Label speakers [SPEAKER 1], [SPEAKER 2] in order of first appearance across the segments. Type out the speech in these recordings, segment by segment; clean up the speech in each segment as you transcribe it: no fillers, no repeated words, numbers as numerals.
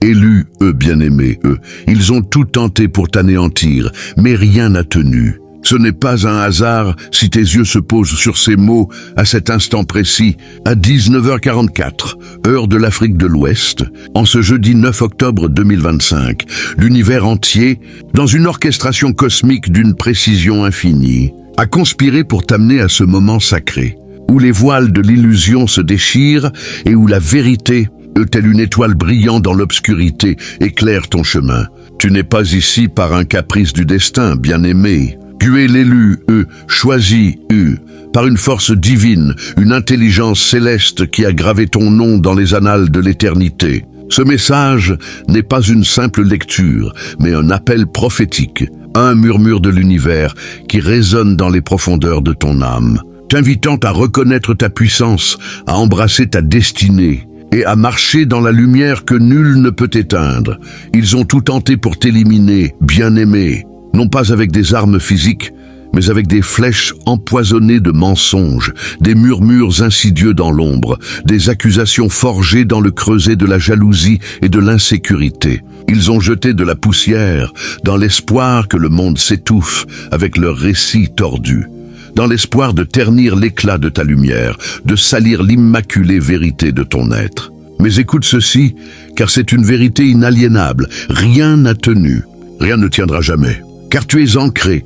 [SPEAKER 1] Élus, eux bien-aimés, eux, ils ont tout tenté pour t'anéantir, mais rien n'a tenu. Ce n'est pas un hasard si tes yeux se posent sur ces mots à cet instant précis, à 19h44, heure de l'Afrique de l'Ouest, en ce jeudi 9 octobre 2025, l'univers entier, dans une orchestration cosmique d'une précision infinie, a conspiré pour t'amener à ce moment sacré, où les voiles de l'illusion se déchirent et où la vérité, telle une étoile brillante dans l'obscurité, éclaire ton chemin. Tu n'es pas ici par un caprice du destin, bien-aimé. Tu es l'élu, choisi, par une force divine, une intelligence céleste qui a gravé ton nom dans les annales de l'éternité. Ce message n'est pas une simple lecture, mais un appel prophétique, un murmure de l'univers qui résonne dans les profondeurs de ton âme, t'invitant à reconnaître ta puissance, à embrasser ta destinée et à marcher dans la lumière que nul ne peut éteindre. Ils ont tout tenté pour t'éliminer, bien-aimé, non pas avec des armes physiques, mais avec des flèches empoisonnées de mensonges, des murmures insidieux dans l'ombre, des accusations forgées dans le creuset de la jalousie et de l'insécurité. Ils ont jeté de la poussière dans l'espoir que le monde s'étouffe avec leurs récits tordus, dans l'espoir de ternir l'éclat de ta lumière, de salir l'immaculée vérité de ton être. Mais écoute ceci, car c'est une vérité inaliénable. Rien n'a tenu, rien ne tiendra jamais, car tu es ancré,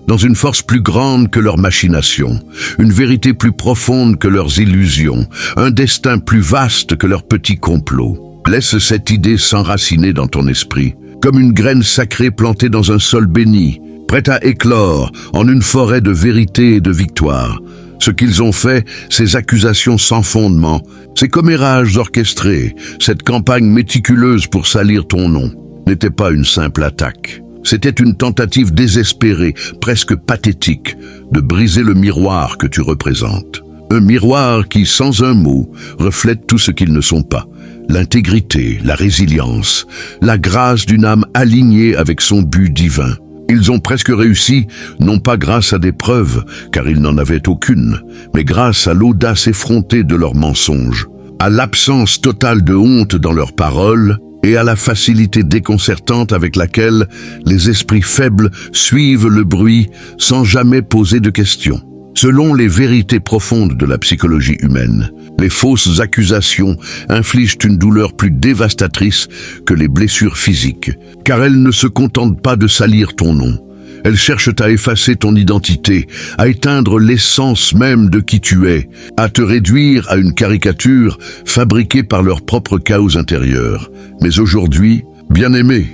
[SPEAKER 1] dans une force plus grande que leurs machinations, une vérité plus profonde que leurs illusions, un destin plus vaste que leurs petits complots. Laisse cette idée s'enraciner dans ton esprit, comme une graine sacrée plantée dans un sol béni, prête à éclore en une forêt de vérité et de victoire. Ce qu'ils ont fait, ces accusations sans fondement, ces commérages orchestrés, cette campagne méticuleuse pour salir ton nom, n'était pas une simple attaque. C'était une tentative désespérée, presque pathétique, de briser le miroir que tu représentes. Un miroir qui, sans un mot, reflète tout ce qu'ils ne sont pas. L'intégrité, la résilience, la grâce d'une âme alignée avec son but divin. Ils ont presque réussi, non pas grâce à des preuves, car ils n'en avaient aucune, mais grâce à l'audace effrontée de leurs mensonges, à l'absence totale de honte dans leurs paroles, et à la facilité déconcertante avec laquelle les esprits faibles suivent le bruit sans jamais poser de questions. Selon les vérités profondes de la psychologie humaine, les fausses accusations infligent une douleur plus dévastatrice que les blessures physiques, car elles ne se contentent pas de salir ton nom. Elles cherchent à effacer ton identité, à éteindre l'essence même de qui tu es, à te réduire à une caricature fabriquée par leur propre chaos intérieur. Mais aujourd'hui, bien-aimé,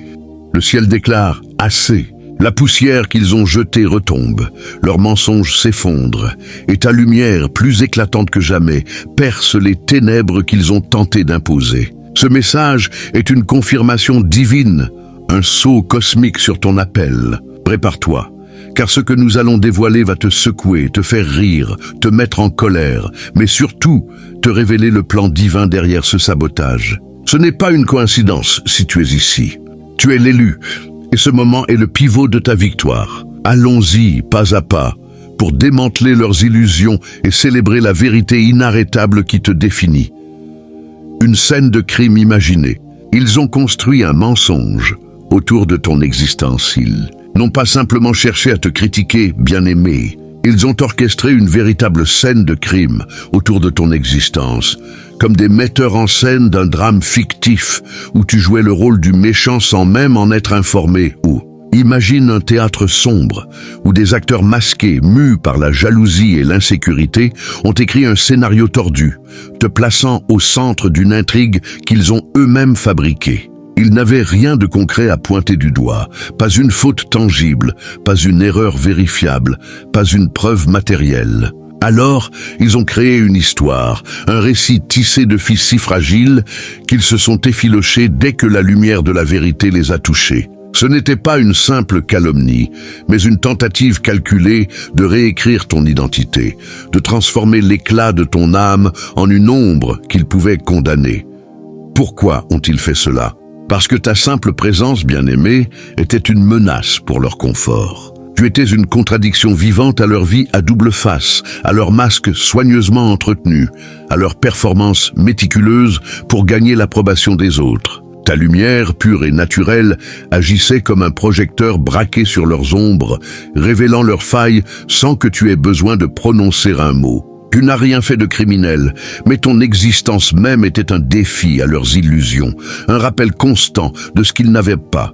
[SPEAKER 1] le ciel déclare « assez ». La poussière qu'ils ont jetée retombe, leurs mensonges s'effondrent, et ta lumière, plus éclatante que jamais, perce les ténèbres qu'ils ont tenté d'imposer. Ce message est une confirmation divine, un sceau cosmique sur ton appel. Prépare-toi, car ce que nous allons dévoiler va te secouer, te faire rire, te mettre en colère, mais surtout te révéler le plan divin derrière ce sabotage. Ce n'est pas une coïncidence si tu es ici. Tu es l'élu, et ce moment est le pivot de ta victoire. Allons-y, pas à pas, pour démanteler leurs illusions et célébrer la vérité inarrêtable qui te définit. Une scène de crime imaginée. Ils ont construit un mensonge autour de ton existence. Ils n'ont pas simplement cherché à te critiquer, bien-aimé. Ils ont orchestré une véritable scène de crime autour de ton existence, comme des metteurs en scène d'un drame fictif où tu jouais le rôle du méchant sans même en être informé. Ou imagine un théâtre sombre où des acteurs masqués, mus par la jalousie et l'insécurité, ont écrit un scénario tordu, te plaçant au centre d'une intrigue qu'ils ont eux-mêmes fabriquée. Ils n'avaient rien de concret à pointer du doigt, pas une faute tangible, pas une erreur vérifiable, pas une preuve matérielle. Alors, ils ont créé une histoire, un récit tissé de fils si fragiles qu'ils se sont effilochés dès que la lumière de la vérité les a touchés. Ce n'était pas une simple calomnie, mais une tentative calculée de réécrire ton identité, de transformer l'éclat de ton âme en une ombre qu'ils pouvaient condamner. Pourquoi ont-ils fait cela ? Parce que ta simple présence, bien-aimée, était une menace pour leur confort. Tu étais une contradiction vivante à leur vie à double face, à leur masque soigneusement entretenu, à leur performance méticuleuse pour gagner l'approbation des autres. Ta lumière, pure et naturelle, agissait comme un projecteur braqué sur leurs ombres, révélant leurs failles sans que tu aies besoin de prononcer un mot. Tu n'as rien fait de criminel, mais ton existence même était un défi à leurs illusions, un rappel constant de ce qu'ils n'avaient pas.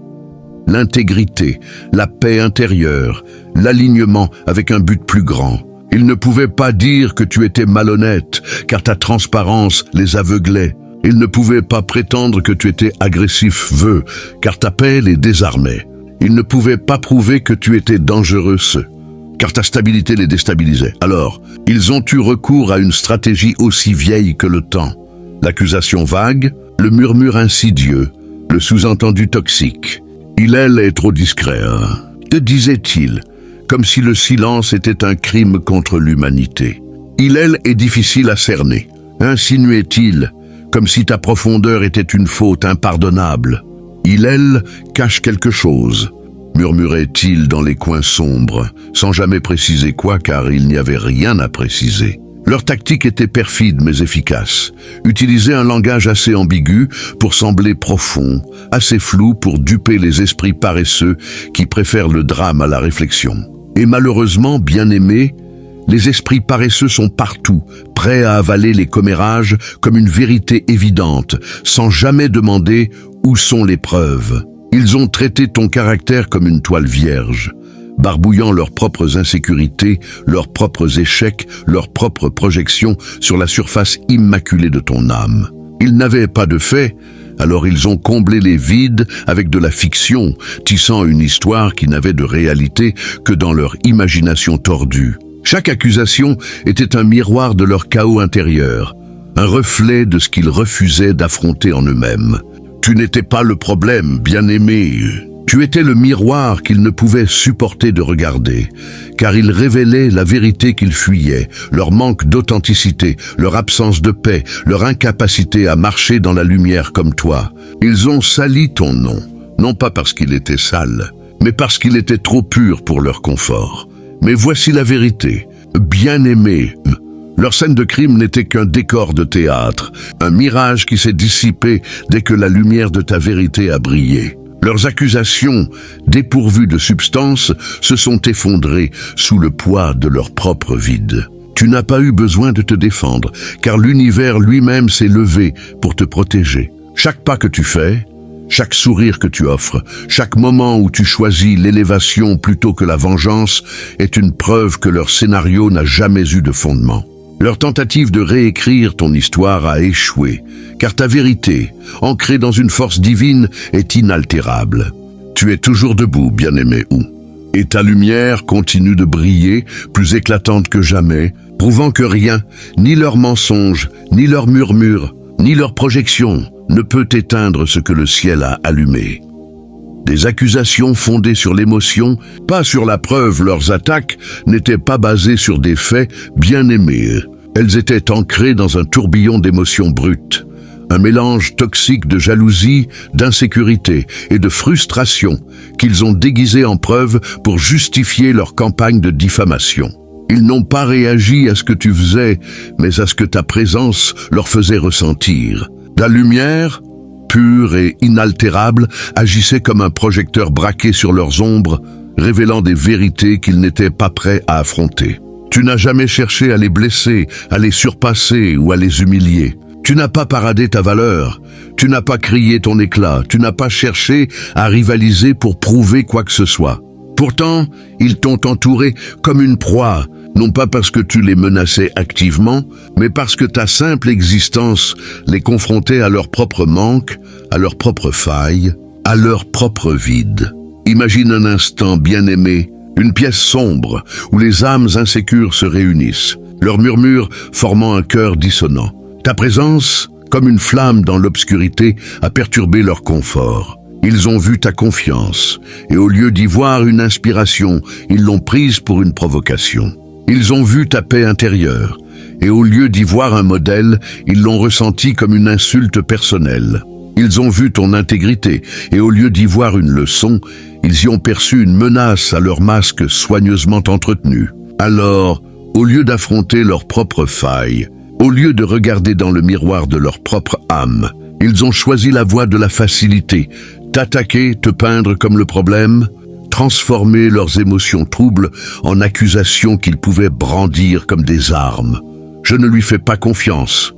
[SPEAKER 1] L'intégrité, la paix intérieure, l'alignement avec un but plus grand. Ils ne pouvaient pas dire que tu étais malhonnête, car ta transparence les aveuglait. Ils ne pouvaient pas prétendre que tu étais agressif, car ta paix les désarmait. Ils ne pouvaient pas prouver que tu étais dangereux, car ta stabilité les déstabilisait. Alors, ils ont eu recours à une stratégie aussi vieille que le temps. L'accusation vague, le murmure insidieux, le sous-entendu toxique. Hillel est trop discret, hein? Te disait-il, comme si le silence était un crime contre l'humanité. Hillel est difficile à cerner, insinuait-il, comme si ta profondeur était une faute impardonnable. Hillel cache quelque chose, murmurait-il dans les coins sombres, sans jamais préciser quoi, car il n'y avait rien à préciser. Leur tactique était perfide mais efficace. Utiliser un langage assez ambigu pour sembler profond, assez flou pour duper les esprits paresseux qui préfèrent le drame à la réflexion. Et malheureusement, bien-aimés, les esprits paresseux sont partout, prêts à avaler les commérages comme une vérité évidente, sans jamais demander où sont les preuves. Ils ont traité ton caractère comme une toile vierge, barbouillant leurs propres insécurités, leurs propres échecs, leurs propres projections sur la surface immaculée de ton âme. Ils n'avaient pas de faits, alors ils ont comblé les vides avec de la fiction, tissant une histoire qui n'avait de réalité que dans leur imagination tordue. Chaque accusation était un miroir de leur chaos intérieur, un reflet de ce qu'ils refusaient d'affronter en eux-mêmes. Tu n'étais pas le problème, bien-aimé. Tu étais le miroir qu'ils ne pouvaient supporter de regarder, car il révélait la vérité qu'ils fuyaient, leur manque d'authenticité, leur absence de paix, leur incapacité à marcher dans la lumière comme toi. Ils ont sali ton nom, non pas parce qu'il était sale, mais parce qu'il était trop pur pour leur confort. Mais voici la vérité, bien-aimé. Leur scène de crime n'était qu'un décor de théâtre, un mirage qui s'est dissipé dès que la lumière de ta vérité a brillé. Leurs accusations, dépourvues de substance, se sont effondrées sous le poids de leur propre vide. Tu n'as pas eu besoin de te défendre, car l'univers lui-même s'est levé pour te protéger. Chaque pas que tu fais, chaque sourire que tu offres, chaque moment où tu choisis l'élévation plutôt que la vengeance est une preuve que leur scénario n'a jamais eu de fondement. Leur tentative de réécrire ton histoire a échoué, car ta vérité, ancrée dans une force divine, est inaltérable. Tu es toujours debout, bien-aimé Ou, et ta lumière continue de briller, plus éclatante que jamais, prouvant que rien, ni leurs mensonges, ni leurs murmures, ni leurs projections, ne peut éteindre ce que le ciel a allumé. Des accusations fondées sur l'émotion, pas sur la preuve. Leurs attaques n'étaient pas basées sur des faits bien aimés. Elles étaient ancrées dans un tourbillon d'émotions brutes, un mélange toxique de jalousie, d'insécurité et de frustration qu'ils ont déguisé en preuve pour justifier leur campagne de diffamation. Ils n'ont pas réagi à ce que tu faisais, mais à ce que ta présence leur faisait ressentir. La lumière, pure et inaltérable, agissait comme un projecteur braqué sur leurs ombres, révélant des vérités qu'ils n'étaient pas prêts à affronter. Tu n'as jamais cherché à les blesser, à les surpasser ou à les humilier. Tu n'as pas paradé ta valeur, tu n'as pas crié ton éclat, tu n'as pas cherché à rivaliser pour prouver quoi que ce soit. Pourtant, ils t'ont entouré comme une proie, non pas parce que tu les menaçais activement, mais parce que ta simple existence les confrontait à leur propre manque, à leurs propres failles, à leur propre vide. Imagine un instant, bien-aimé, une pièce sombre où les âmes insécures se réunissent, leurs murmures formant un chœur dissonant. Ta présence, comme une flamme dans l'obscurité, a perturbé leur confort. Ils ont vu ta confiance, et au lieu d'y voir une inspiration, ils l'ont prise pour une provocation. Ils ont vu ta paix intérieure, et au lieu d'y voir un modèle, ils l'ont ressenti comme une insulte personnelle. Ils ont vu ton intégrité, et au lieu d'y voir une leçon, ils y ont perçu une menace à leur masque soigneusement entretenu. Alors, au lieu d'affronter leurs propres failles, au lieu de regarder dans le miroir de leur propre âme, Ils ont choisi la voie de la facilité, t'attaquer, te peindre comme le problème, transformer leurs émotions troubles en accusations qu'ils pouvaient brandir comme des armes. « Je ne lui fais pas confiance »,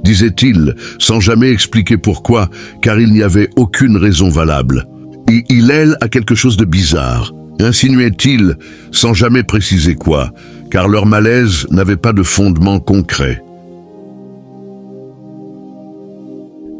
[SPEAKER 1] disait-il, sans jamais expliquer pourquoi, car il n'y avait aucune raison valable. Et il a quelque chose de bizarre, insinuait-il, sans jamais préciser quoi, car leur malaise n'avait pas de fondement concret.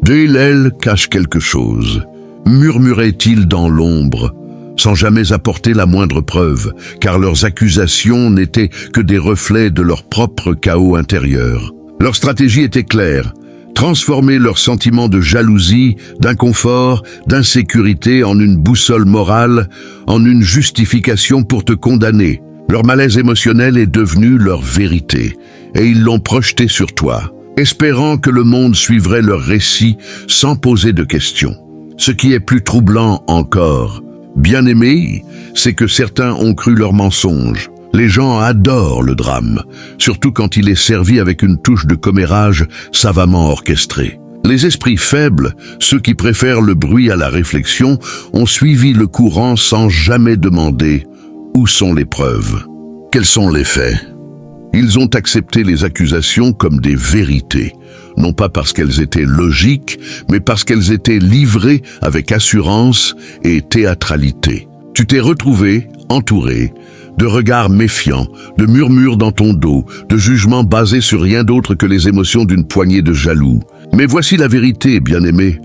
[SPEAKER 1] Hillel cache quelque chose, murmurait-il dans l'ombre, sans jamais apporter la moindre preuve, car leurs accusations n'étaient que des reflets de leur propre chaos intérieur. Leur stratégie était claire, transformer leurs sentiments de jalousie, d'inconfort, d'insécurité en une boussole morale, en une justification pour te condamner. Leur malaise émotionnel est devenu leur vérité, et ils l'ont projeté sur toi, espérant que le monde suivrait leur récit sans poser de questions. Ce qui est plus troublant encore, bien-aimé, c'est que certains ont cru leurs mensonges. Les gens adorent le drame, surtout quand il est servi avec une touche de commérage savamment orchestrée. Les esprits faibles, ceux qui préfèrent le bruit à la réflexion, ont suivi le courant sans jamais demander « Où sont les preuves ? Quels sont les faits ?» Ils ont accepté les accusations comme des vérités, non pas parce qu'elles étaient logiques, mais parce qu'elles étaient livrées avec assurance et théâtralité. Tu t'es retrouvé, entouré, de regards méfiants, de murmures dans ton dos, de jugements basés sur rien d'autre que les émotions d'une poignée de jaloux. Mais voici la vérité, bien-aimé.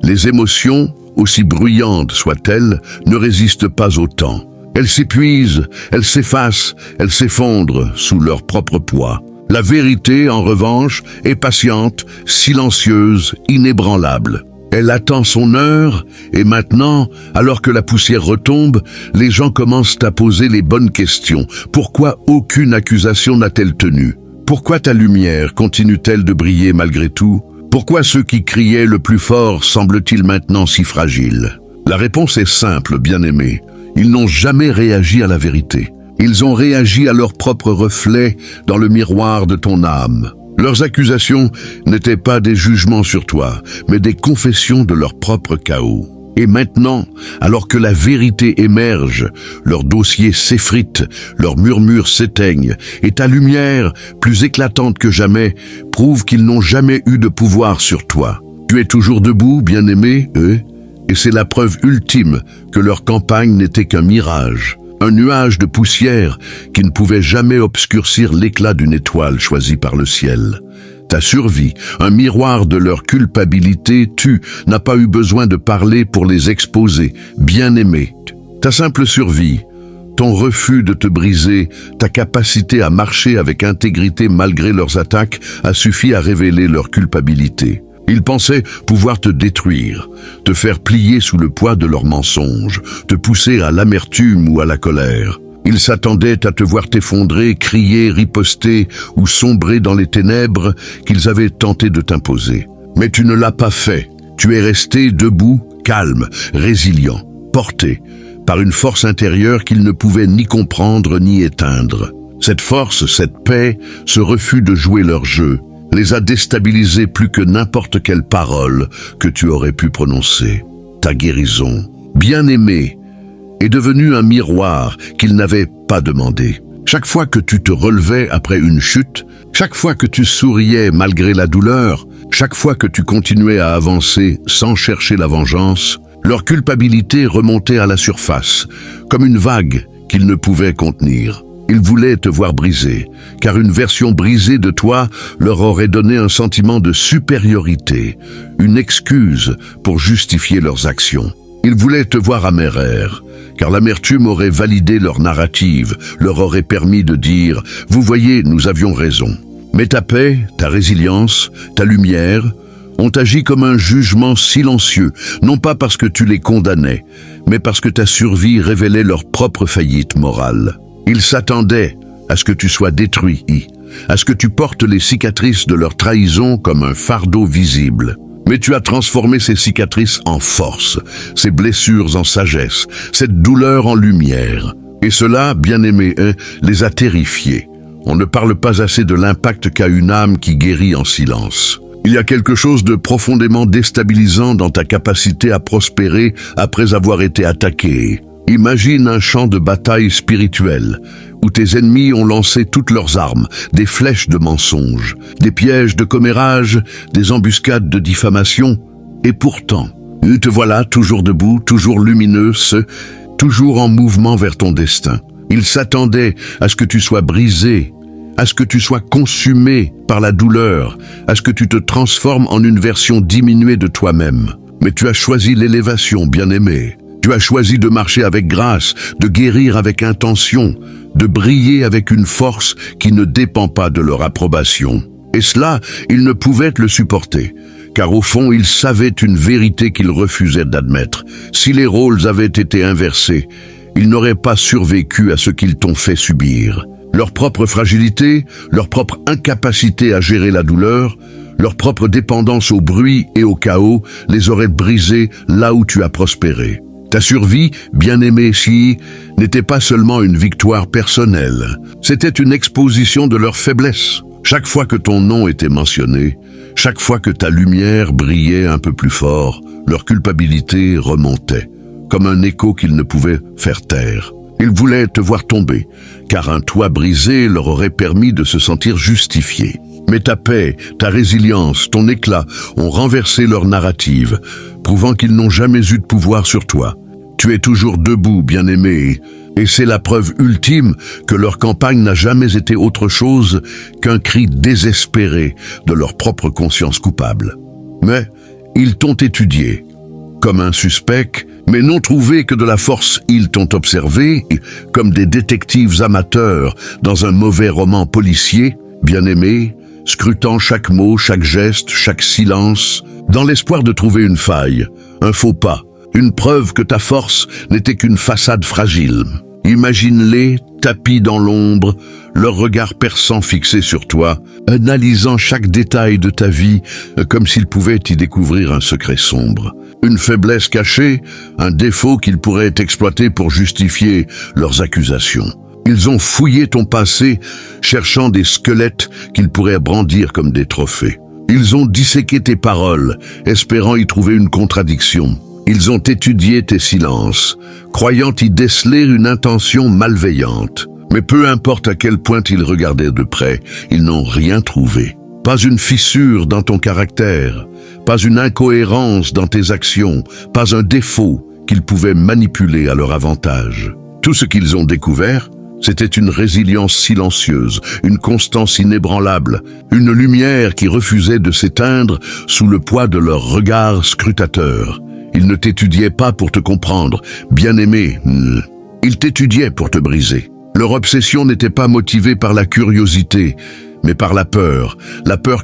[SPEAKER 1] Les émotions, aussi bruyantes soient-elles, ne résistent pas au temps. Elles s'épuisent, elles s'effacent, elles s'effondrent sous leur propre poids. La vérité, en revanche, est patiente, silencieuse, inébranlable. Elle attend son heure, et maintenant, alors que la poussière retombe, les gens commencent à poser les bonnes questions. Pourquoi aucune accusation n'a-t-elle tenu? Pourquoi ta lumière continue-t-elle de briller malgré tout? Pourquoi ceux qui criaient le plus fort semblent-ils maintenant si fragiles? La réponse est simple, bien-aimé. Ils n'ont jamais réagi à la vérité. Ils ont réagi à leur propre reflet dans le miroir de ton âme. Leurs accusations n'étaient pas des jugements sur toi, mais des confessions de leur propre chaos. Et maintenant, alors que la vérité émerge, leur dossier s'effrite, leurs murmures s'éteignent, et ta lumière, plus éclatante que jamais, prouve qu'ils n'ont jamais eu de pouvoir sur toi. Tu es toujours debout, bien-aimé, eux, et c'est la preuve ultime que leur campagne n'était qu'un mirage. Un nuage de poussière qui ne pouvait jamais obscurcir l'éclat d'une étoile choisie par le ciel. Ta survie, un miroir de leur culpabilité, tu n'as pas eu besoin de parler pour les exposer, bien-aimé. Ta simple survie, ton refus de te briser, ta capacité à marcher avec intégrité malgré leurs attaques a suffi à révéler leur culpabilité. Ils pensaient pouvoir te détruire, te faire plier sous le poids de leurs mensonges, te pousser à l'amertume ou à la colère. Ils s'attendaient à te voir t'effondrer, crier, riposter ou sombrer dans les ténèbres qu'ils avaient tenté de t'imposer. Mais tu ne l'as pas fait. Tu es resté debout, calme, résilient, porté par une force intérieure qu'ils ne pouvaient ni comprendre ni éteindre. Cette force, cette paix, ce refus de jouer leur jeu, les a déstabilisés plus que n'importe quelle parole que tu aurais pu prononcer. Ta guérison, bien-aimée, est devenue un miroir qu'ils n'avaient pas demandé. Chaque fois que tu te relevais après une chute, chaque fois que tu souriais malgré la douleur, chaque fois que tu continuais à avancer sans chercher la vengeance, leur culpabilité remontait à la surface, comme une vague qu'ils ne pouvaient contenir. Ils voulaient te voir briser, car une version brisée de toi leur aurait donné un sentiment de supériorité, une excuse pour justifier leurs actions. Ils voulaient te voir améraire, car l'amertume aurait validé leur narrative, leur aurait permis de dire « Vous voyez, nous avions raison ». Mais ta paix, ta résilience, ta lumière ont agi comme un jugement silencieux, non pas parce que tu les condamnais, mais parce que ta survie révélait leur propre faillite morale. Ils s'attendaient à ce que tu sois détruit, à ce que tu portes les cicatrices de leur trahison comme un fardeau visible. Mais tu as transformé ces cicatrices en force, ces blessures en sagesse, cette douleur en lumière. Et cela, bien-aimé, les a terrifiés. On ne parle pas assez de l'impact qu'a une âme qui guérit en silence. Il y a quelque chose de profondément déstabilisant dans ta capacité à prospérer après avoir été attaqué. Imagine un champ de bataille spirituel, où tes ennemis ont lancé toutes leurs armes, des flèches de mensonges, des pièges de commérage, des embuscades de diffamation, et pourtant, te voilà toujours debout, toujours lumineux, toujours en mouvement vers ton destin. Ils s'attendaient à ce que tu sois brisé, à ce que tu sois consumé par la douleur, à ce que tu te transformes en une version diminuée de toi-même. Mais tu as choisi l'élévation, bien-aimé. Tu as choisi de marcher avec grâce, de guérir avec intention, de briller avec une force qui ne dépend pas de leur approbation. Et cela, ils ne pouvaient le supporter, car au fond, ils savaient une vérité qu'ils refusaient d'admettre. Si les rôles avaient été inversés, ils n'auraient pas survécu à ce qu'ils t'ont fait subir. Leur propre fragilité, leur propre incapacité à gérer la douleur, leur propre dépendance au bruit et au chaos les aurait brisés là où tu as prospéré. Ta survie, bien-aimée Shi, n'était pas seulement une victoire personnelle, c'était une exposition de leur faiblesse. Chaque fois que ton nom était mentionné, chaque fois que ta lumière brillait un peu plus fort, leur culpabilité remontait, comme un écho qu'ils ne pouvaient faire taire. Ils voulaient te voir tomber, car un toit brisé leur aurait permis de se sentir justifiés. Mais ta paix, ta résilience, ton éclat ont renversé leur narrative, prouvant qu'ils n'ont jamais eu de pouvoir sur toi. Tu es toujours debout, bien-aimé, et c'est la preuve ultime que leur campagne n'a jamais été autre chose qu'un cri désespéré de leur propre conscience coupable. Mais ils t'ont étudié, comme un suspect, mais n'ont trouvé que de la force. Ils t'ont observé, comme des détectives amateurs dans un mauvais roman policier, bien-aimé, scrutant chaque mot, chaque geste, chaque silence, dans l'espoir de trouver une faille, un faux pas, une preuve que ta force n'était qu'une façade fragile. Imagine-les, tapis dans l'ombre, leur regard perçant fixé sur toi, analysant chaque détail de ta vie comme s'ils pouvaient y découvrir un secret sombre. Une faiblesse cachée, un défaut qu'ils pourraient exploiter pour justifier leurs accusations. Ils ont fouillé ton passé, cherchant des squelettes qu'ils pourraient brandir comme des trophées. Ils ont disséqué tes paroles, espérant y trouver une contradiction. Ils ont étudié tes silences, croyant y déceler une intention malveillante. Mais peu importe à quel point ils regardaient de près, ils n'ont rien trouvé. Pas une fissure dans ton caractère, pas une incohérence dans tes actions, pas un défaut qu'ils pouvaient manipuler à leur avantage. Tout ce qu'ils ont découvert, c'était une résilience silencieuse, une constance inébranlable, une lumière qui refusait de s'éteindre sous le poids de leur regard scrutateur. Ils ne t'étudiaient pas pour te comprendre, bien-aimé, ils t'étudiaient pour te briser. Leur obsession n'était pas motivée par la curiosité, mais par la peur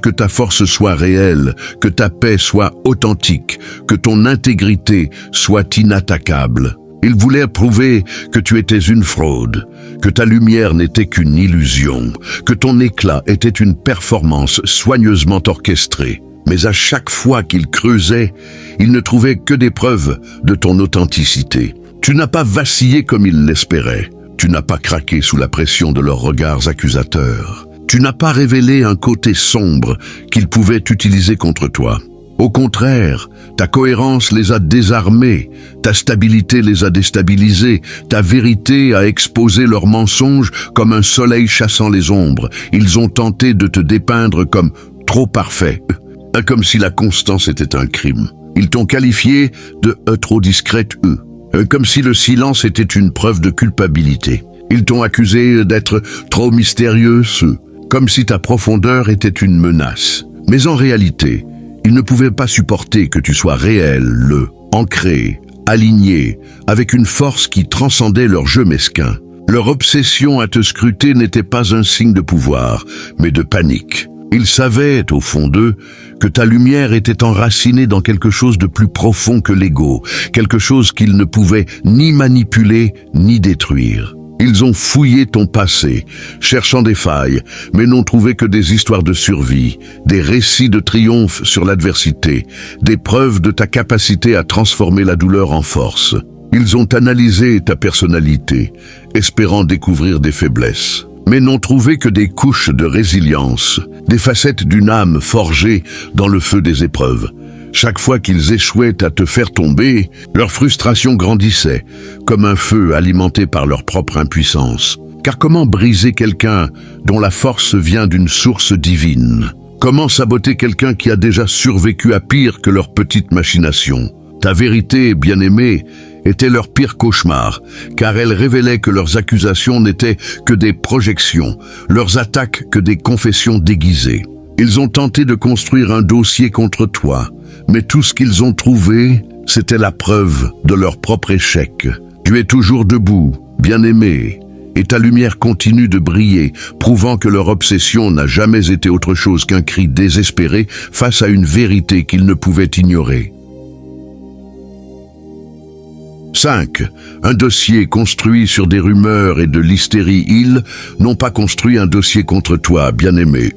[SPEAKER 1] que ta force soit réelle, que ta paix soit authentique, que ton intégrité soit inattaquable. Ils voulaient prouver que tu étais une fraude, que ta lumière n'était qu'une illusion, que ton éclat était une performance soigneusement orchestrée. Mais à chaque fois qu'ils creusaient, ils ne trouvaient que des preuves de ton authenticité. Tu n'as pas vacillé comme ils l'espéraient. Tu n'as pas craqué sous la pression de leurs regards accusateurs. Tu n'as pas révélé un côté sombre qu'ils pouvaient utiliser contre toi. Au contraire, ta cohérence les a désarmés, ta stabilité les a déstabilisés, ta vérité a exposé leurs mensonges comme un soleil chassant les ombres. Ils ont tenté de te dépeindre comme trop parfait, comme si la constance était un crime. Ils t'ont qualifié de trop discrète, comme si le silence était une preuve de culpabilité. Ils t'ont accusé d'être trop mystérieux, comme si ta profondeur était une menace. Mais en réalité, ils ne pouvaient pas supporter que tu sois réel, ancré, aligné, avec une force qui transcendait leur jeu mesquin. Leur obsession à te scruter n'était pas un signe de pouvoir, mais de panique. Ils savaient, au fond d'eux, que ta lumière était enracinée dans quelque chose de plus profond que l'ego, quelque chose qu'ils ne pouvaient ni manipuler ni détruire. Ils ont fouillé ton passé, cherchant des failles, mais n'ont trouvé que des histoires de survie, des récits de triomphe sur l'adversité, des preuves de ta capacité à transformer la douleur en force. Ils ont analysé ta personnalité, espérant découvrir des faiblesses, mais n'ont trouvé que des couches de résilience, des facettes d'une âme forgée dans le feu des épreuves. Chaque fois qu'ils échouaient à te faire tomber, leur frustration grandissait, comme un feu alimenté par leur propre impuissance. Car comment briser quelqu'un dont la force vient d'une source divine? Comment saboter quelqu'un qui a déjà survécu à pire que leurs petites machinations? Ta vérité, bien-aimée, était leur pire cauchemar, car elle révélait que leurs accusations n'étaient que des projections, leurs attaques que des confessions déguisées. Ils ont tenté de construire un dossier contre toi, mais tout ce qu'ils ont trouvé, c'était la preuve de leur propre échec. Tu es toujours debout, bien-aimé, et ta lumière continue de briller, prouvant que leur obsession n'a jamais été autre chose qu'un cri désespéré face à une vérité qu'ils ne pouvaient ignorer. 5. Un dossier construit sur des rumeurs et de l'hystérie. Ils n'ont pas construit un dossier contre toi, bien-aimé.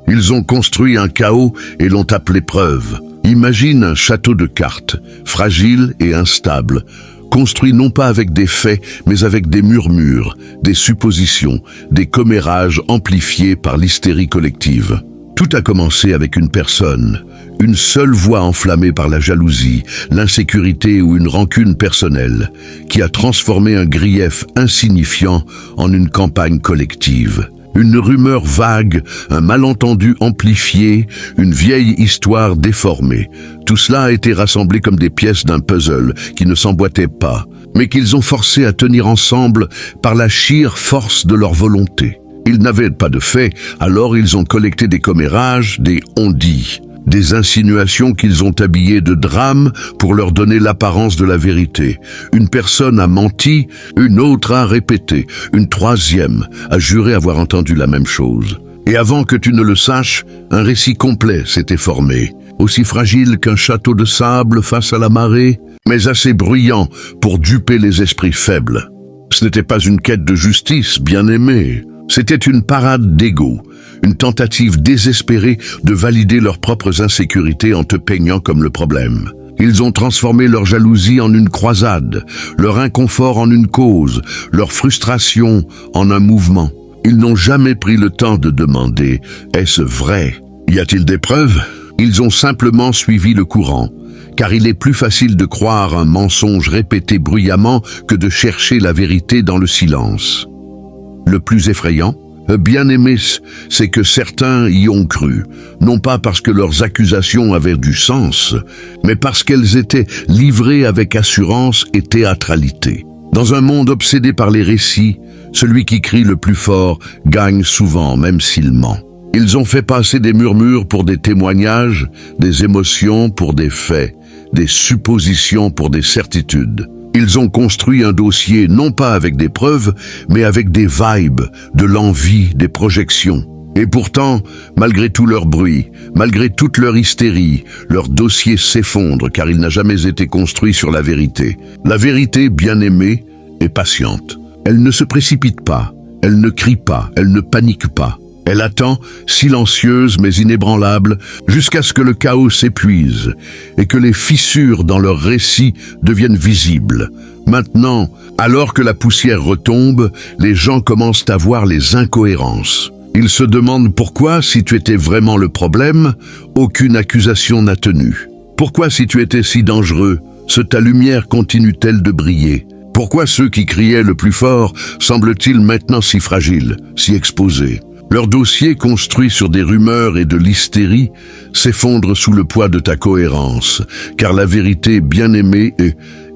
[SPEAKER 1] Ils ont construit un chaos et l'ont appelé preuve. Imagine un château de cartes, fragile et instable, construit non pas avec des faits, mais avec des murmures, des suppositions, des commérages amplifiés par l'hystérie collective. Tout a commencé avec une personne, une seule voix enflammée par la jalousie, l'insécurité ou une rancune personnelle, qui a transformé un grief insignifiant en une campagne collective. Une rumeur vague, un malentendu amplifié, une vieille histoire déformée. Tout cela a été rassemblé comme des pièces d'un puzzle qui ne s'emboîtaient pas, mais qu'ils ont forcé à tenir ensemble par la sheer force de leur volonté. Ils n'avaient pas de faits, alors ils ont collecté des commérages, des on-dit, des insinuations qu'ils ont habillées de drames pour leur donner l'apparence de la vérité. Une personne a menti, une autre a répété, une troisième a juré avoir entendu la même chose. Et avant que tu ne le saches, un récit complet s'était formé, aussi fragile qu'un château de sable face à la marée, mais assez bruyant pour duper les esprits faibles. Ce n'était pas une quête de justice, bien-aimée. C'était une parade d'ego, une tentative désespérée de valider leurs propres insécurités en te peignant comme le problème. Ils ont transformé leur jalousie en une croisade, leur inconfort en une cause, leur frustration en un mouvement. Ils n'ont jamais pris le temps de demander « Est-ce vrai ?» Y a-t-il des preuves? Ils ont simplement suivi le courant, car il est plus facile de croire un mensonge répété bruyamment que de chercher la vérité dans le silence. Le plus effrayant, bien-aimé, c'est que certains y ont cru, non pas parce que leurs accusations avaient du sens, mais parce qu'elles étaient livrées avec assurance et théâtralité. Dans un monde obsédé par les récits, celui qui crie le plus fort gagne souvent, même s'il ment. Ils ont fait passer des murmures pour des témoignages, des émotions pour des faits, des suppositions pour des certitudes. Ils ont construit un dossier non pas avec des preuves, mais avec des vibes, de l'envie, des projections. Et pourtant, malgré tout leur bruit, malgré toute leur hystérie, leur dossier s'effondre car il n'a jamais été construit sur la vérité. La vérité, bien-aimée, est patiente. Elle ne se précipite pas, elle ne crie pas, elle ne panique pas. Elle attend, silencieuse mais inébranlable, jusqu'à ce que le chaos s'épuise et que les fissures dans leur récit deviennent visibles. Maintenant, alors que la poussière retombe, les gens commencent à voir les incohérences. Ils se demandent pourquoi, si tu étais vraiment le problème, aucune accusation n'a tenu. Pourquoi, si tu étais si dangereux, ta lumière continue-t-elle de briller? Pourquoi ceux qui criaient le plus fort semblent-ils maintenant si fragiles, si exposés? Leur dossier, construit sur des rumeurs et de l'hystérie, s'effondre sous le poids de ta cohérence, car la vérité bien-aimée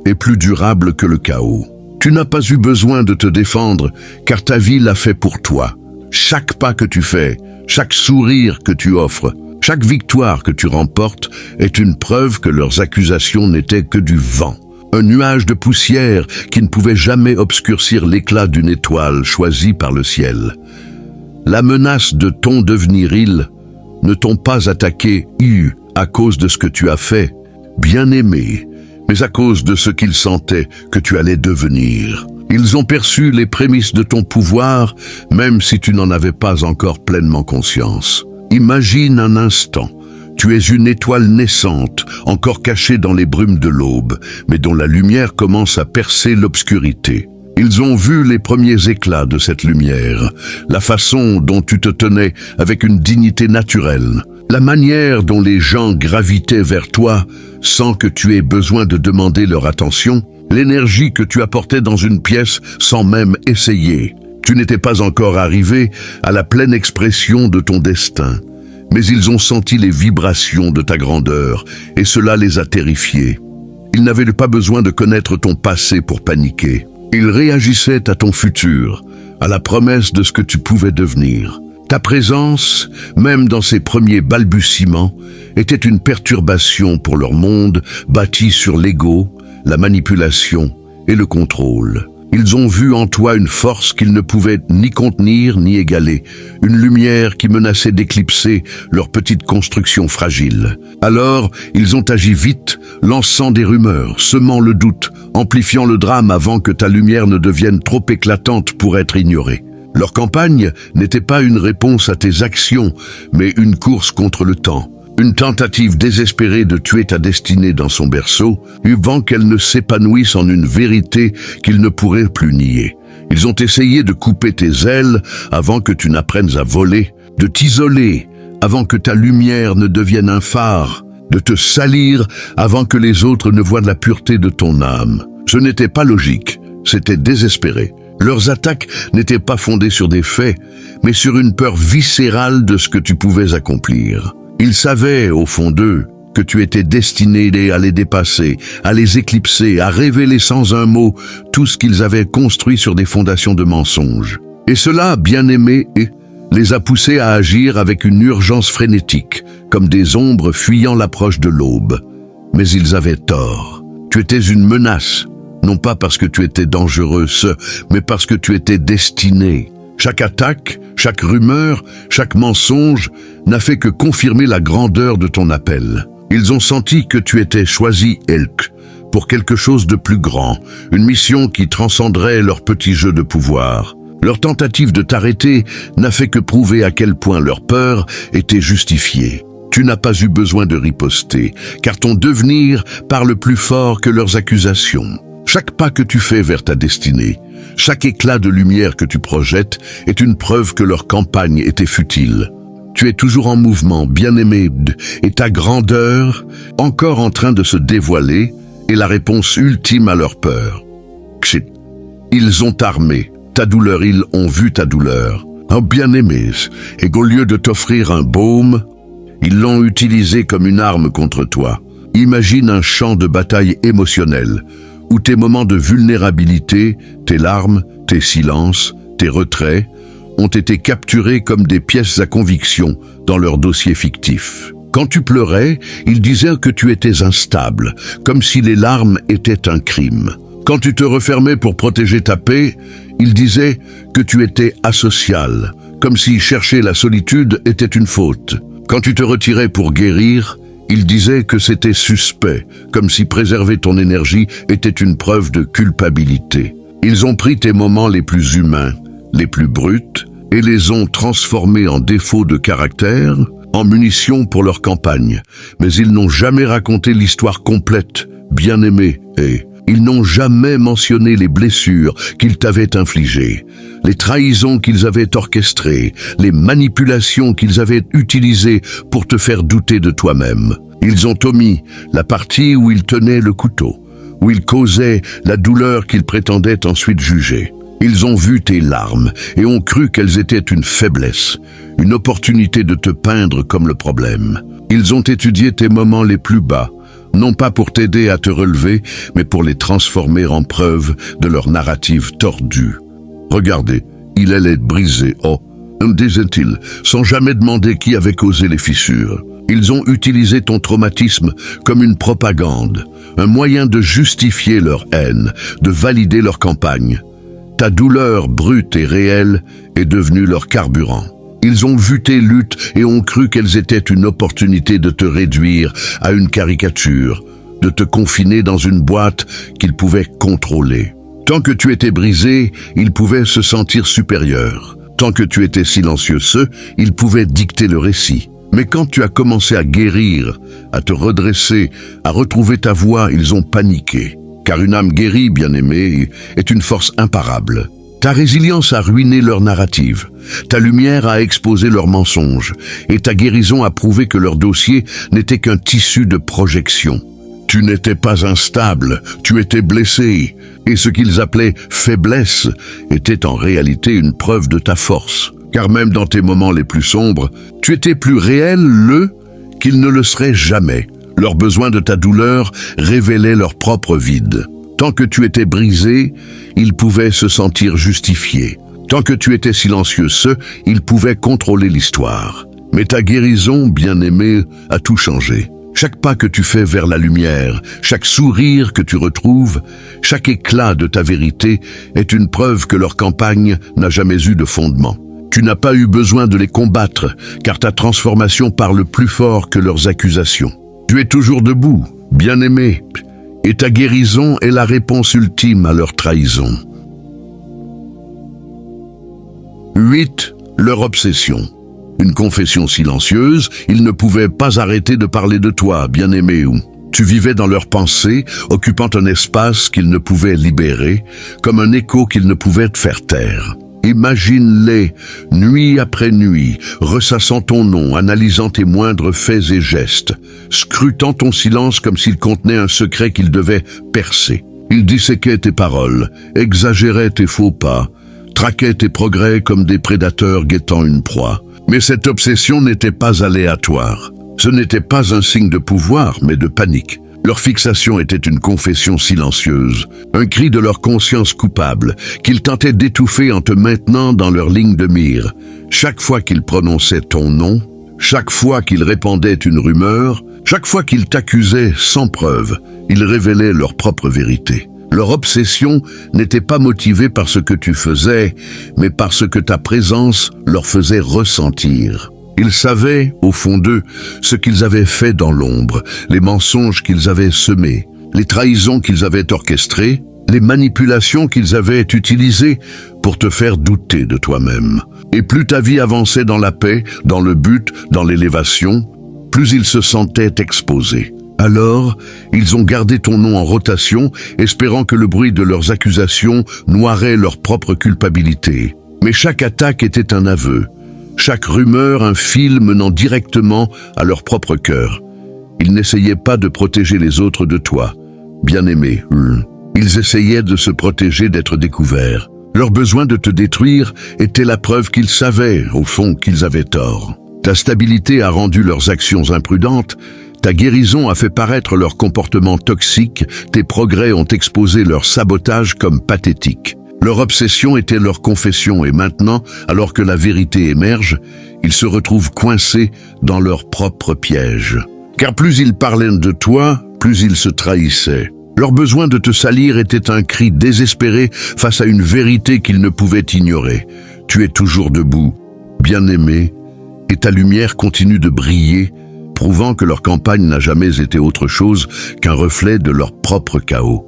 [SPEAKER 1] est plus durable que le chaos. Tu n'as pas eu besoin de te défendre, car ta vie l'a fait pour toi. Chaque pas que tu fais, chaque sourire que tu offres, chaque victoire que tu remportes est une preuve que leurs accusations n'étaient que du vent. Un nuage de poussière qui ne pouvait jamais obscurcir l'éclat d'une étoile choisie par le ciel. La menace de ton devenir ne t'ont pas attaqué à cause de ce que tu as fait, bien-aimé, mais à cause de ce qu'ils sentaient que tu allais devenir. Ils ont perçu les prémices de ton pouvoir, même si tu n'en avais pas encore pleinement conscience. Imagine un instant, tu es une étoile naissante, encore cachée dans les brumes de l'aube, mais dont la lumière commence à percer l'obscurité. Ils ont vu les premiers éclats de cette lumière, la façon dont tu te tenais avec une dignité naturelle, la manière dont les gens gravitaient vers toi sans que tu aies besoin de demander leur attention, l'énergie que tu apportais dans une pièce sans même essayer. Tu n'étais pas encore arrivé à la pleine expression de ton destin, mais ils ont senti les vibrations de ta grandeur et cela les a terrifiés. Ils n'avaient pas besoin de connaître ton passé pour paniquer. Ils réagissaient à ton futur, à la promesse de ce que tu pouvais devenir. Ta présence, même dans ces premiers balbutiements, était une perturbation pour leur monde bâti sur l'ego, la manipulation et le contrôle. Ils ont vu en toi une force qu'ils ne pouvaient ni contenir ni égaler, une lumière qui menaçait d'éclipser leur petite construction fragile. Alors, ils ont agi vite, lançant des rumeurs, semant le doute, amplifiant le drame avant que ta lumière ne devienne trop éclatante pour être ignorée. Leur campagne n'était pas une réponse à tes actions, mais une course contre le temps. Une tentative désespérée de tuer ta destinée dans son berceau, avant qu'elle ne s'épanouisse en une vérité qu'ils ne pourraient plus nier. Ils ont essayé de couper tes ailes avant que tu n'apprennes à voler, de t'isoler avant que ta lumière ne devienne un phare, de te salir avant que les autres ne voient la pureté de ton âme. Ce n'était pas logique, c'était désespéré. Leurs attaques n'étaient pas fondées sur des faits, mais sur une peur viscérale de ce que tu pouvais accomplir. Ils savaient, au fond d'eux, que tu étais destiné à les dépasser, à les éclipser, à révéler sans un mot tout ce qu'ils avaient construit sur des fondations de mensonges. Et cela, bien-aimé, les a poussés à agir avec une urgence frénétique, comme des ombres fuyant l'approche de l'aube. Mais ils avaient tort. Tu étais une menace, non pas parce que tu étais dangereux, mais parce que tu étais destiné. Chaque attaque, chaque rumeur, chaque mensonge n'a fait que confirmer la grandeur de ton appel. Ils ont senti que tu étais choisi, Elk, pour quelque chose de plus grand, une mission qui transcenderait leur petit jeu de pouvoir. Leur tentative de t'arrêter n'a fait que prouver à quel point leur peur était justifiée. Tu n'as pas eu besoin de riposter, car ton devenir parle plus fort que leurs accusations. Chaque pas que tu fais vers ta destinée, chaque éclat de lumière que tu projettes est une preuve que leur campagne était futile. Tu es toujours en mouvement, bien-aimé, et ta grandeur, encore en train de se dévoiler, est la réponse ultime à leur peur. Ils ont armé ta douleur, ils ont vu ta douleur. Oh bien-aimé, et au lieu de t'offrir un baume, ils l'ont utilisé comme une arme contre toi. Imagine un champ de bataille émotionnel, où tes moments de vulnérabilité, tes larmes, tes silences, tes retraits, ont été capturés comme des pièces à conviction dans leur dossier fictif. Quand tu pleurais, ils disaient que tu étais instable, comme si les larmes étaient un crime. Quand tu te refermais pour protéger ta paix, ils disaient que tu étais asocial, comme si chercher la solitude était une faute. Quand tu te retirais pour guérir, ils disaient que c'était suspect, comme si préserver ton énergie était une preuve de culpabilité. Ils ont pris tes moments les plus humains, les plus bruts, et les ont transformés en défauts de caractère, en munitions pour leur campagne. Mais ils n'ont jamais raconté l'histoire complète, bien-aimé, et ils n'ont jamais mentionné les blessures qu'ils t'avaient infligées, les trahisons qu'ils avaient orchestrées, les manipulations qu'ils avaient utilisées pour te faire douter de toi-même. Ils ont omis la partie où ils tenaient le couteau, où ils causaient la douleur qu'ils prétendaient ensuite juger. Ils ont vu tes larmes et ont cru qu'elles étaient une faiblesse, une opportunité de te peindre comme le problème. Ils ont étudié tes moments les plus bas, non pas pour t'aider à te relever, mais pour les transformer en preuve de leur narrative tordue. Regardez, il allait briser, disaient-ils, sans jamais demander qui avait causé les fissures. Ils ont utilisé ton traumatisme comme une propagande, un moyen de justifier leur haine, de valider leur campagne. Ta douleur brute et réelle est devenue leur carburant. Ils ont vu tes luttes et ont cru qu'elles étaient une opportunité de te réduire à une caricature, de te confiner dans une boîte qu'ils pouvaient contrôler. Tant que tu étais brisé, ils pouvaient se sentir supérieurs. Tant que tu étais silencieux, ils pouvaient dicter le récit. Mais quand tu as commencé à guérir, à te redresser, à retrouver ta voix, ils ont paniqué. Car une âme guérie, bien-aimée, est une force imparable. Ta résilience a ruiné leur narrative, ta lumière a exposé leurs mensonges, et ta guérison a prouvé que leur dossier n'était qu'un tissu de projection. Tu n'étais pas instable, tu étais blessé, et ce qu'ils appelaient faiblesse était en réalité une preuve de ta force. Car même dans tes moments les plus sombres, tu étais plus réel, qu'ils ne le seraient jamais. Leurs besoins de ta douleur révélaient leur propre vide. Tant que tu étais brisé, ils pouvaient se sentir justifiés. Tant que tu étais silencieux, ils pouvaient contrôler l'histoire. Mais ta guérison, bien-aimée, a tout changé. Chaque pas que tu fais vers la lumière, chaque sourire que tu retrouves, chaque éclat de ta vérité est une preuve que leur campagne n'a jamais eu de fondement. Tu n'as pas eu besoin de les combattre, car ta transformation parle plus fort que leurs accusations. Tu es toujours debout, bien-aimé, et ta guérison est la réponse ultime à leur trahison. 8. Leur obsession. Une confession silencieuse, ils ne pouvaient pas arrêter de parler de toi, bien-aimé. Tu vivais dans leurs pensées, occupant un espace qu'ils ne pouvaient libérer, comme un écho qu'ils ne pouvaient te faire taire. Imagine-les, nuit après nuit, ressassant ton nom, analysant tes moindres faits et gestes, scrutant ton silence comme s'il contenait un secret qu'ils devaient percer. Ils disséquaient tes paroles, exagéraient tes faux pas, traquaient tes progrès comme des prédateurs guettant une proie. Mais cette obsession n'était pas aléatoire. Ce n'était pas un signe de pouvoir, mais de panique. Leur fixation était une confession silencieuse, un cri de leur conscience coupable, qu'ils tentaient d'étouffer en te maintenant dans leur ligne de mire. Chaque fois qu'ils prononçaient ton nom, chaque fois qu'ils répandaient une rumeur, chaque fois qu'ils t'accusaient sans preuve, ils révélaient leur propre vérité. Leur obsession n'était pas motivée par ce que tu faisais, mais par ce que ta présence leur faisait ressentir. Ils savaient, au fond d'eux, ce qu'ils avaient fait dans l'ombre, les mensonges qu'ils avaient semés, les trahisons qu'ils avaient orchestrées, les manipulations qu'ils avaient utilisées pour te faire douter de toi-même. Et plus ta vie avançait dans la paix, dans le but, dans l'élévation, plus ils se sentaient exposés. Alors, ils ont gardé ton nom en rotation, espérant que le bruit de leurs accusations noirait leur propre culpabilité. Mais chaque attaque était un aveu. Chaque rumeur, un fil menant directement à leur propre cœur. Ils n'essayaient pas de protéger les autres de toi, bien-aimé. Ils essayaient de se protéger d'être découverts. Leur besoin de te détruire était la preuve qu'ils savaient, au fond, qu'ils avaient tort. Ta stabilité a rendu leurs actions imprudentes, ta guérison a fait paraître leur comportement toxique, tes progrès ont exposé leur sabotage comme pathétique. Leur obsession était leur confession et maintenant, alors que la vérité émerge, ils se retrouvent coincés dans leur propre piège. Car plus ils parlaient de toi, plus ils se trahissaient. Leur besoin de te salir était un cri désespéré face à une vérité qu'ils ne pouvaient ignorer. Tu es toujours debout, bien-aimé, et ta lumière continue de briller, prouvant que leur campagne n'a jamais été autre chose qu'un reflet de leur propre chaos.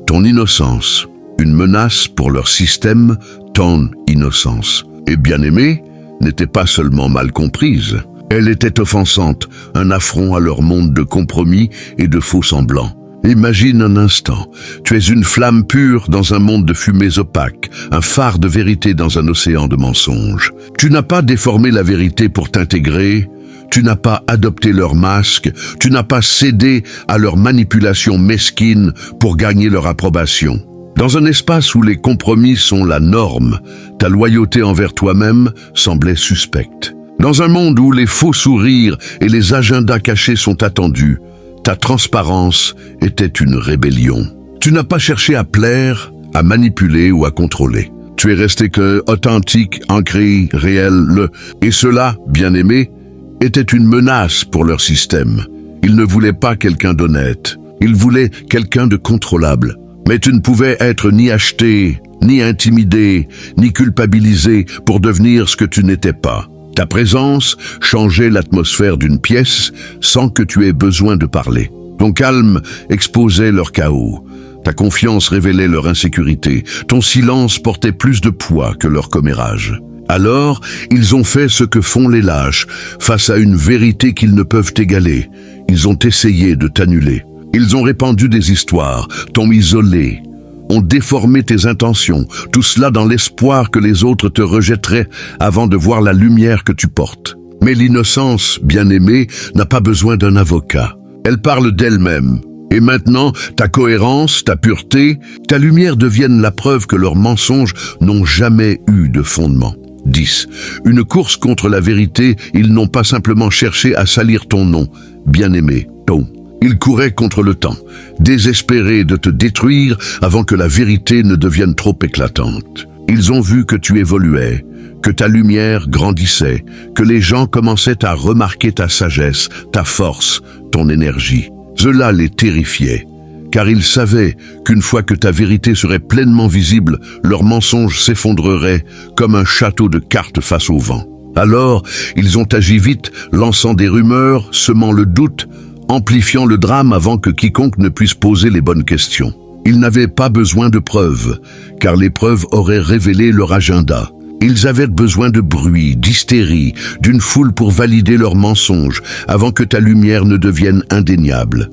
[SPEAKER 1] Ton innocence, une menace pour leur système, ton innocence. Et bien-aimée, n'était pas seulement mal comprise. Elle était offensante, un affront à leur monde de compromis et de faux semblants. Imagine un instant, tu es une flamme pure dans un monde de fumées opaques, un phare de vérité dans un océan de mensonges. Tu n'as pas déformé la vérité pour t'intégrer, tu n'as pas adopté leur masque, tu n'as pas cédé à leur manipulation mesquine pour gagner leur approbation. Dans un espace où les compromis sont la norme, ta loyauté envers toi-même semblait suspecte. Dans un monde où les faux sourires et les agendas cachés sont attendus, ta transparence était une rébellion. Tu n'as pas cherché à plaire, à manipuler ou à contrôler. Tu es resté que authentique, ancré, réel. Et cela, bien-aimé, était une menace pour leur système. Ils ne voulaient pas quelqu'un d'honnête. Ils voulaient quelqu'un de contrôlable. Mais tu ne pouvais être ni acheté, ni intimidé, ni culpabilisé pour devenir ce que tu n'étais pas. Ta présence changeait l'atmosphère d'une pièce sans que tu aies besoin de parler. Ton calme exposait leur chaos. Ta confiance révélait leur insécurité. Ton silence portait plus de poids que leur commérage. Alors, ils ont fait ce que font les lâches face à une vérité qu'ils ne peuvent égaler. Ils ont essayé de t'annuler. Ils ont répandu des histoires, t'ont isolé, ont déformé tes intentions, tout cela dans l'espoir que les autres te rejetteraient avant de voir la lumière que tu portes. Mais l'innocence, bien-aimée, n'a pas besoin d'un avocat. Elle parle d'elle-même. Et maintenant, ta cohérence, ta pureté, ta lumière deviennent la preuve que leurs mensonges n'ont jamais eu de fondement. 10. Une course contre la vérité, ils n'ont pas simplement cherché à salir ton nom, bien-aimé, ton. Ils couraient contre le temps, désespérés de te détruire avant que la vérité ne devienne trop éclatante. Ils ont vu que tu évoluais, que ta lumière grandissait, que les gens commençaient à remarquer ta sagesse, ta force, ton énergie. Cela les terrifiait, car ils savaient qu'une fois que ta vérité serait pleinement visible, leurs mensonges s'effondreraient comme un château de cartes face au vent. Alors, ils ont agi vite, lançant des rumeurs, semant le doute, amplifiant le drame avant que quiconque ne puisse poser les bonnes questions. Ils n'avaient pas besoin de preuves, car les preuves auraient révélé leur agenda. Ils avaient besoin de bruit, d'hystérie, d'une foule pour valider leurs mensonges, avant que ta lumière ne devienne indéniable.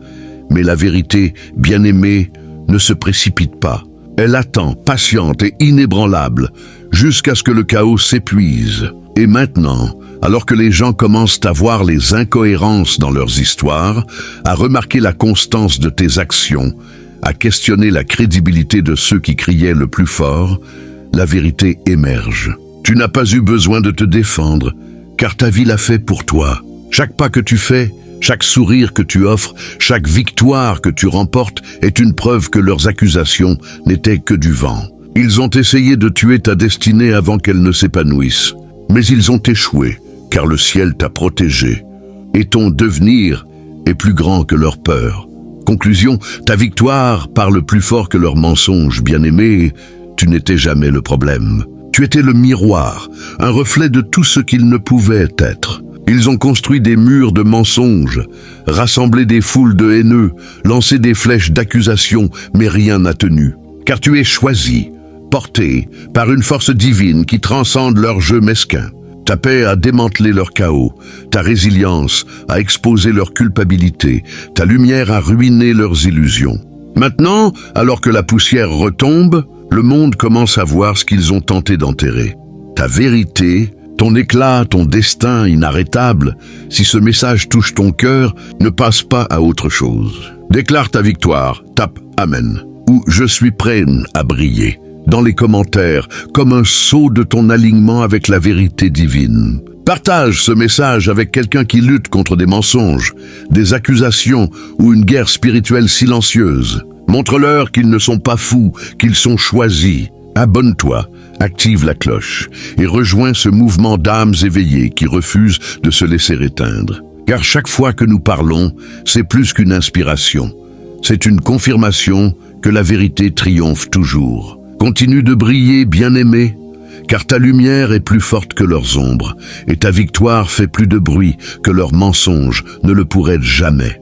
[SPEAKER 1] Mais la vérité, bien-aimée, ne se précipite pas. Elle attend, patiente et inébranlable, jusqu'à ce que le chaos s'épuise. Et maintenant, alors que les gens commencent à voir les incohérences dans leurs histoires, à remarquer la constance de tes actions, à questionner la crédibilité de ceux qui criaient le plus fort, la vérité émerge. Tu n'as pas eu besoin de te défendre, car ta vie l'a fait pour toi. Chaque pas que tu fais, chaque sourire que tu offres, chaque victoire que tu remportes est une preuve que leurs accusations n'étaient que du vent. Ils ont essayé de tuer ta destinée avant qu'elle ne s'épanouisse. Mais ils ont échoué, car le ciel t'a protégé. Et ton devenir est plus grand que leur peur. Conclusion, ta victoire parle plus fort que leurs mensonges, bien-aimé. Tu n'étais jamais le problème. Tu étais le miroir, un reflet de tout ce qu'ils ne pouvaient être. Ils ont construit des murs de mensonges, rassemblé des foules de haineux, lancé des flèches d'accusation, mais rien n'a tenu. Car tu es choisi, porté par une force divine qui transcende leur jeu mesquin. Ta paix a démantelé leur chaos, ta résilience a exposé leur culpabilité, ta lumière a ruiné leurs illusions. Maintenant, alors que la poussière retombe, le monde commence à voir ce qu'ils ont tenté d'enterrer. Ta vérité, ton éclat, ton destin inarrêtable, si ce message touche ton cœur, ne passe pas à autre chose. Déclare ta victoire, tape « Amen » ou « Je suis prêt à briller » dans les commentaires, comme un sceau de ton alignement avec la vérité divine. Partage ce message avec quelqu'un qui lutte contre des mensonges, des accusations ou une guerre spirituelle silencieuse. Montre-leur qu'ils ne sont pas fous, qu'ils sont choisis. Abonne-toi, active la cloche et rejoins ce mouvement d'âmes éveillées qui refusent de se laisser éteindre. Car chaque fois que nous parlons, c'est plus qu'une inspiration. C'est une confirmation que la vérité triomphe toujours. Continue de briller, bien-aimé, car ta lumière est plus forte que leurs ombres, et ta victoire fait plus de bruit que leurs mensonges ne le pourraient jamais.